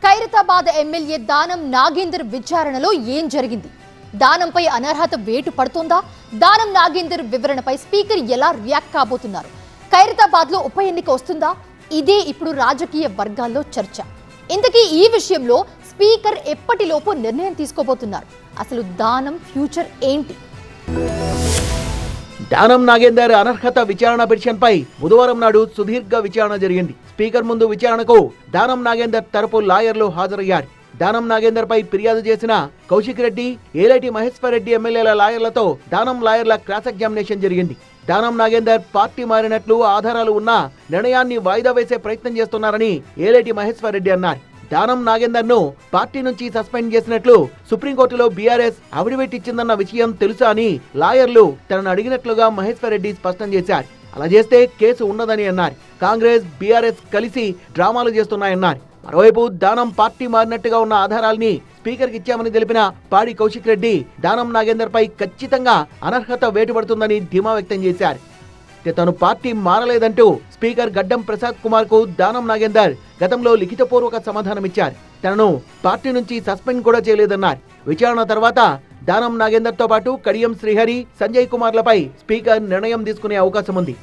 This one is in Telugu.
ఖైరతాబాద్ ఎమ్మెల్యే దానం నాగేందర్ విచారణలో ఏం జరిగింది? దానంపై అనర్హత వేటు పడుతుందా? దానం నాగేందర్ వివరణపై స్పీకర్ ఎలా రియాక్ట్ కాబోతున్నారు? ఖైరతాబాద్ లో ఉప ఎన్నిక వస్తుందా? ఇదే ఇప్పుడు రాజకీయ వర్గాల్లో చర్చ. ఇంతకీ ఈ విషయంలో స్పీకర్ ఎప్పటిలోపు నిర్ణయం తీసుకోబోతున్నారు? అసలు దానం ఫ్యూచర్ ఏంటి? దానం నాగేందర్ అనర్హత విచారణ పిటిషన్పై బుధవారం నాడు సుదీర్ఘ విచారణ జరిగింది. స్పీకర్ ముందు విచారణకు దానం నాగేందర్ తరపు లాయర్లు హాజరయ్యారు. దానం నాగేందర్ పై ఫిర్యాదు చేసిన కౌశిక్ రెడ్డి, ఏలేటి మహేశ్వర్ రెడ్డి ఎమ్మెల్యేల లాయర్లతో దానం లాయర్ల క్రాస్ ఎగ్జామినేషన్ జరిగింది. దానం నాగేందర్ పార్టీ మారినట్లు ఆధారాలు ఉన్నా నిర్ణయాన్ని వాయిదా వేసే ప్రయత్నం చేస్తున్నారని ఏలేటి మహేశ్వర్ రెడ్డి అన్నారు. దానం నాగేందర్ ను పార్టీ నుంచి సస్పెండ్ చేసినట్లు సుప్రీంకోర్టులో బీఆర్ఎస్ అఫిడవిట్ ఇచ్చిందన్న విషయం తెలుసా అని లాయర్లు తనను అడిగినట్లుగా మహేశ్వర్ రెడ్డి స్పష్టం చేశారు. అలా చేస్తే కేసు ఉండదని అన్నారు. కాంగ్రెస్, బీఆర్ఎస్ కలిసి డ్రామాలు చేస్తున్నాయన్నారు. మరోవైపు దానం పార్టీ మారినట్టుగా ఉన్న ఆధారాల్ని స్పీకర్కి ఇచ్చామని తెలిపిన పాడి కౌశిక్ రెడ్డి దానం నాగేందర్ పై ఖచ్చితంగా అనర్హత వేటుపడుతుందని ధీమా వ్యక్తం చేశారు. తను పార్టీ మారలేదంటూ స్పీకర్ గడ్డం ప్రసాద్ కుమార్ కు దానం నాగేందర్ గతంలో లిఖితపూర్వక సమాధానమిచ్చారు. తనను పార్టీ నుంచి సస్పెండ్ కూడా చేయలేదన్నారు. విచారణ తర్వాత దానం నాగేందర్ తో పాటు కడియం శ్రీహరి, సంజయ్ కుమార్లపై స్పీకర్ నిర్ణయం తీసుకునే అవకాశం ఉంది.